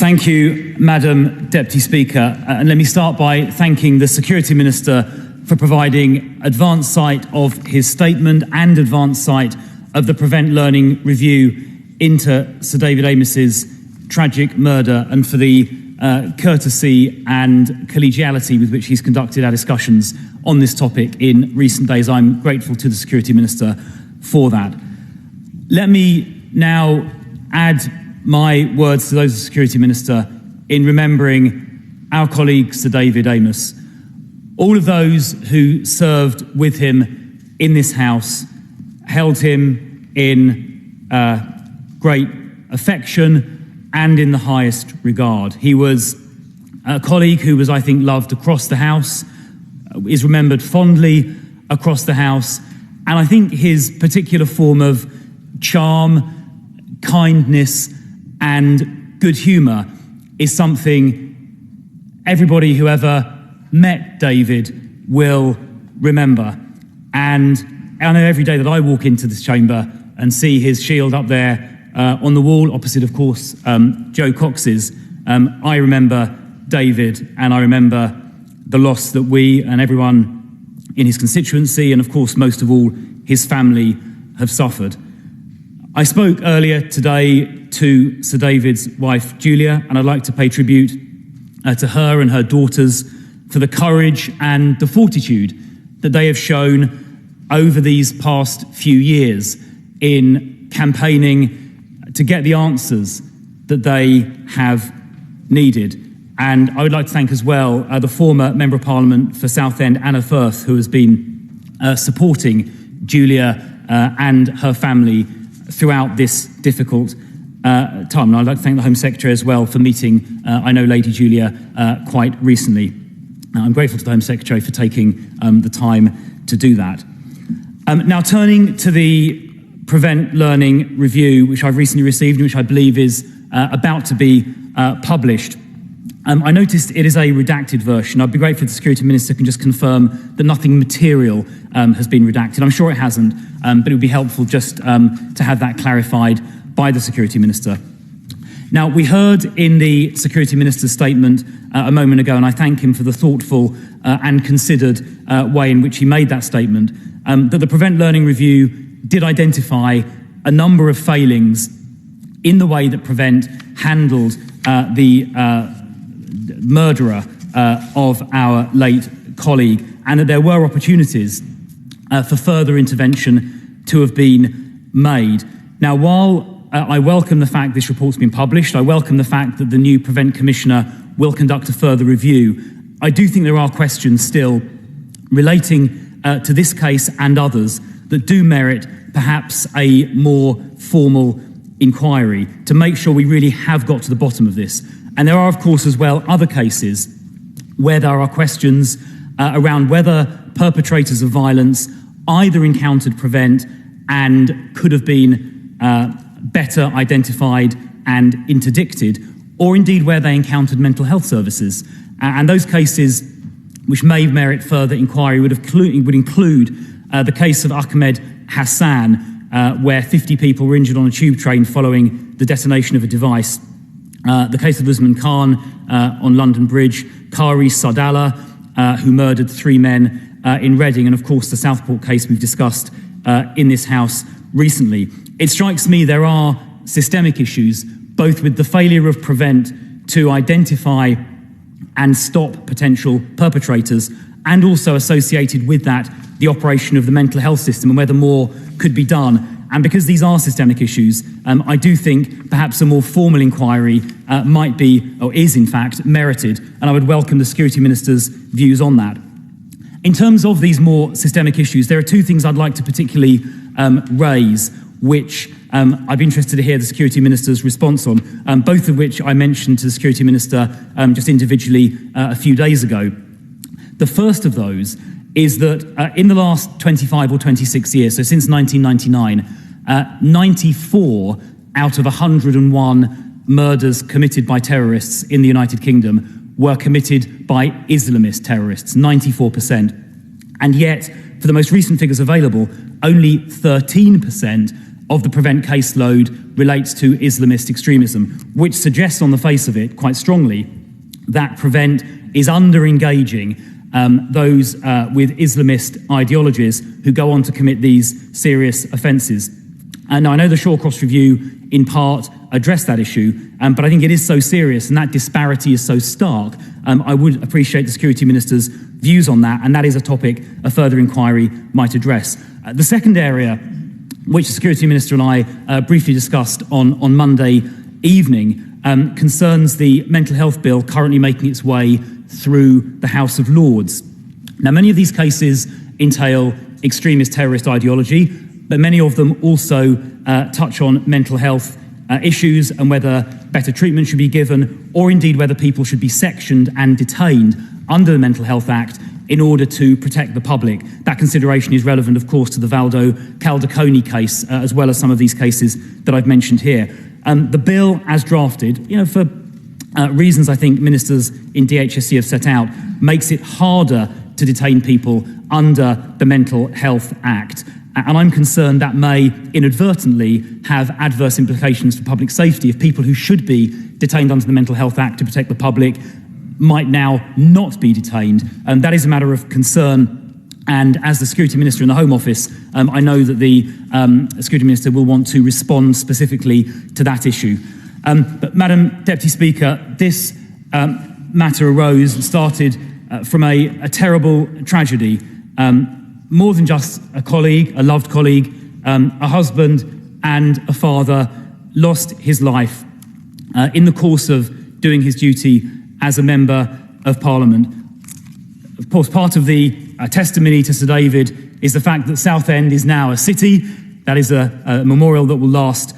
Thank you, Madam Deputy Speaker. And let me start by thanking the Security Minister for providing advance sight of his statement and advance sight of the Prevent Learning review into Sir David Amos's tragic murder, and for the courtesy and collegiality with which he's conducted our discussions on this topic in recent days. I'm grateful to the Security Minister for that. Let me now add my words to those of the Security Minister in remembering our colleague Sir David Amos. All of those who served with him in this House held him in great affection and in the highest regard. He was a colleague who was, I think, loved across the House, is remembered fondly across the House, and I think his particular form of charm, kindness, and good humour is something everybody who ever met David will remember. And I know every day that I walk into this chamber and see his shield up there on the wall, opposite, of course, Joe Cox's, I remember David, and I remember the loss that we and everyone in his constituency, and of course, most of all, his family, have suffered. I spoke earlier today to Sir David's wife, Julia, and I'd like to pay tribute to her and her daughters for the courage and the fortitude that they have shown over these past few years in campaigning to get the answers that they have needed. And I would like to thank as well the former Member of Parliament for Southend, Anna Firth, who has been supporting Julia and her family throughout this difficult time. And I'd like to thank the Home Secretary as well for meeting, I know, Lady Julia quite recently. I'm grateful to the Home Secretary for taking the time to do that. Now, turning to the Prevent Learning review, which I've recently received and which I believe is about to be published. I noticed it is a redacted version. I'd be grateful if the Security Minister can just confirm that nothing material has been redacted. I'm sure it hasn't, but it would be helpful just to have that clarified by the Security Minister. Now, we heard in the Security Minister's statement a moment ago, and I thank him for the thoughtful and considered way in which he made that statement, that the Prevent Learning review did identify a number of failings in the way that Prevent handled the murderer of our late colleague, and that there were opportunities for further intervention to have been made. Now, while I welcome the fact this report's been published, I welcome the fact that the new Prevent Commissioner will conduct a further review, I do think there are questions still relating to this case and others that do merit perhaps a more formal inquiry to make sure we really have got to the bottom of this. And there are, of course, as well, other cases where there are questions around whether perpetrators of violence either encountered Prevent and could have been better identified and interdicted, or indeed where they encountered mental health services. And those cases which may merit further inquiry would include the case of Ahmed Hassan, where 50 people were injured on a tube train following the detonation of a device, the case of Usman Khan on London Bridge, Kari Sadala, who murdered 3 men in Reading, and of course the Southport case we've discussed in this House recently. It strikes me there are systemic issues, both with the failure of Prevent to identify and stop potential perpetrators, and also associated with that, the operation of the mental health system and whether more could be done. And because these are systemic issues, I do think perhaps a more formal inquiry might be, or is in fact, merited, and I would welcome the Security Minister's views on that. In terms of these more systemic issues, there are 2 things I'd like to particularly raise, which I'd be interested to hear the Security Minister's response on, both of which I mentioned to the Security Minister just individually a few days ago. The first of those is that in the last 25 or 26 years, so since 1999, 94 out of 101 murders committed by terrorists in the United Kingdom were committed by Islamist terrorists, 94%. And yet, for the most recent figures available, only 13% of the Prevent caseload relates to Islamist extremism, which suggests on the face of it quite strongly that Prevent is under-engaging those with Islamist ideologies who go on to commit these serious offences. And I know the Shawcross Review in part addressed that issue, but I think it is so serious and that disparity is so stark. I would appreciate the Security Minister's views on that, and that is a topic a further inquiry might address. The second area, which the Security Minister and I briefly discussed on Monday evening, concerns the mental health bill currently making its way through the House of Lords. Now, many of these cases entail extremist terrorist ideology, but many of them also touch on mental health issues and whether better treatment should be given, or indeed whether people should be sectioned and detained under the Mental Health Act in order to protect the public. That consideration is relevant, of course, to the Valdo Caldaconi case, as well as some of these cases that I've mentioned here. The bill, as drafted, for reasons I think ministers in DHSC have set out, makes it harder to detain people under the Mental Health Act. And I'm concerned that may inadvertently have adverse implications for public safety if people who should be detained under the Mental Health Act to protect the public might now not be detained. And that is a matter of concern. And as the Security Minister in the Home Office, I know that the Security Minister will want to respond specifically to that issue. But Madam Deputy Speaker, this matter arose and started from a terrible tragedy. More than just a colleague, a loved colleague, a husband and a father lost his life in the course of doing his duty as a Member of Parliament. Of course, part of the testimony to Sir David is the fact that Southend is now a city. That is a memorial that will last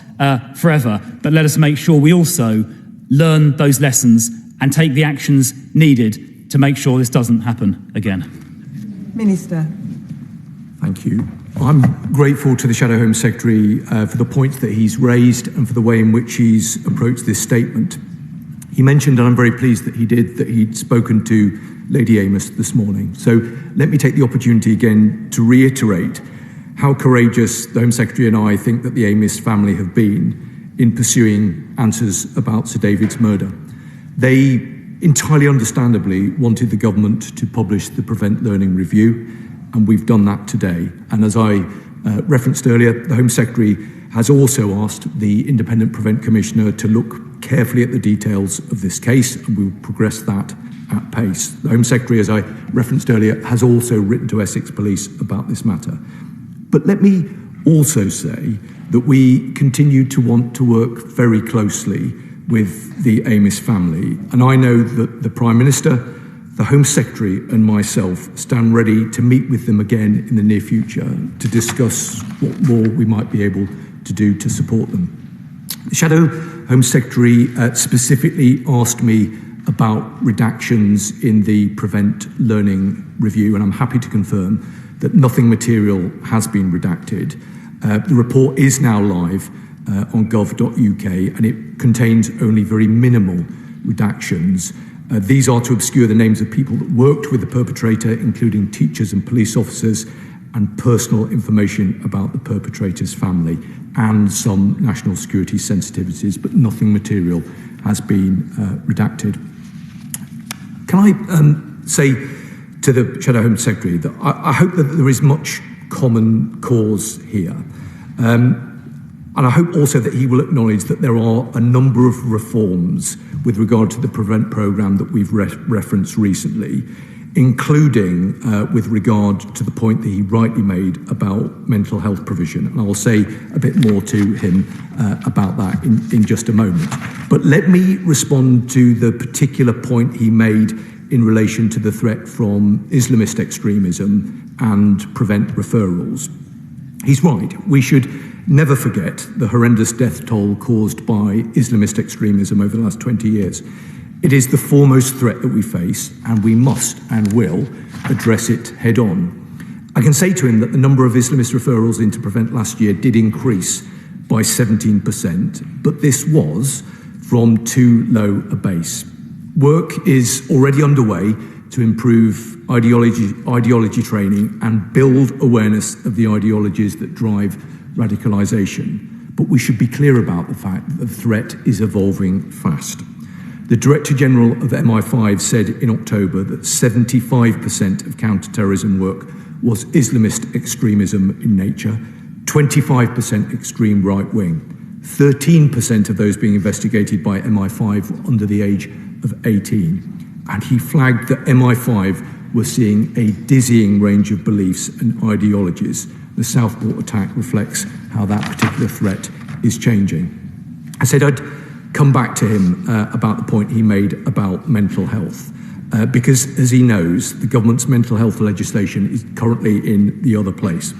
forever. But let us make sure we also learn those lessons and take the actions needed to make sure this doesn't happen again. Minister. Thank you. I'm grateful to the Shadow Home Secretary for the points that he's raised and for the way in which he's approached this statement. He mentioned, and I'm very pleased that he did, that he'd spoken to Lady Amos this morning. So let me take the opportunity again to reiterate how courageous the Home Secretary and I think that the Amos family have been in pursuing answers about Sir David's murder. They entirely understandably wanted the government to publish the Prevent Learning Review, and we've done that today. And as I referenced earlier, the Home Secretary has also asked the Independent Prevent Commissioner to look carefully at the details of this case, and we will progress that at pace. The Home Secretary, as I referenced earlier, has also written to Essex Police about this matter. But let me also say that we continue to want to work very closely with the Amos family, and I know that the Prime Minister, the Home Secretary and myself stand ready to meet with them again in the near future to discuss what more we might be able to do to support them. The Shadow Home Secretary specifically asked me about redactions in the Prevent Learning Review, and I'm happy to confirm that nothing material has been redacted. The report is now live on gov.uk, and it contains only very minimal redactions. These are to obscure the names of people that worked with the perpetrator, including teachers and police officers, and personal information about the perpetrator's family, and some national security sensitivities, but nothing material has been redacted. Can I say to the Shadow Home Secretary that I hope that there is much common cause here. And I hope also that he will acknowledge that there are a number of reforms with regard to the Prevent programme that we've referenced recently, including with regard to the point that he rightly made about mental health provision. And I'll say a bit more to him about that in just a moment. But let me respond to the particular point he made in relation to the threat from Islamist extremism and Prevent referrals. He's right. We should never forget the horrendous death toll caused by Islamist extremism over the last 20 years. It is the foremost threat that we face, and we must and will address it head on. I can say to him that the number of Islamist referrals into Prevent last year did increase by 17%, but this was from too low a base. Work is already underway to improve ideology training and build awareness of the ideologies that drive radicalisation. but we should be clear about the fact that the threat is evolving fast. The Director General of MI5 said in October that 75% of counter-terrorism work was Islamist extremism in nature, 25% extreme right-wing. 13% of those being investigated by MI5 were under the age of 18. And he flagged that MI5 were seeing a dizzying range of beliefs and ideologies. The Southport attack reflects how that particular threat is changing. I said I'd come back to him about the point he made about mental health, because as he knows, the government's mental health legislation is currently in the other place.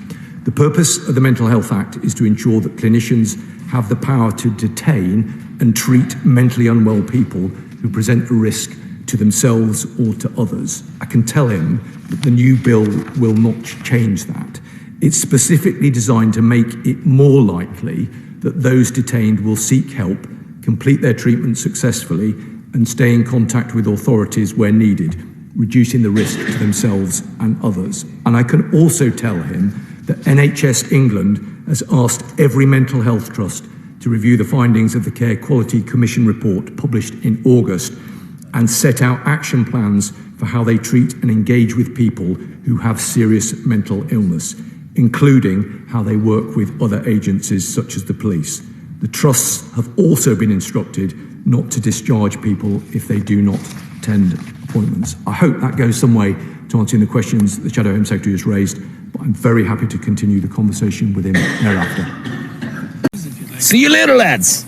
The purpose of the Mental Health Act is to ensure that clinicians have the power to detain and treat mentally unwell people who present a risk to themselves or to others. I can tell him that the new bill will not change that. It's specifically designed to make it more likely that those detained will seek help, complete their treatment successfully, and stay in contact with authorities where needed, reducing the risk to themselves and others. And I can also tell him that NHS England has asked every mental health trust to review the findings of the Care Quality Commission report published in August and set out action plans for how they treat and engage with people who have serious mental illness, including how they work with other agencies such as the police. The trusts have also been instructed not to discharge people if they do not attend appointments. I hope that goes some way to answering the questions the Shadow Home Secretary has raised, but I'm very happy to continue the conversation with him thereafter. See you later, lads.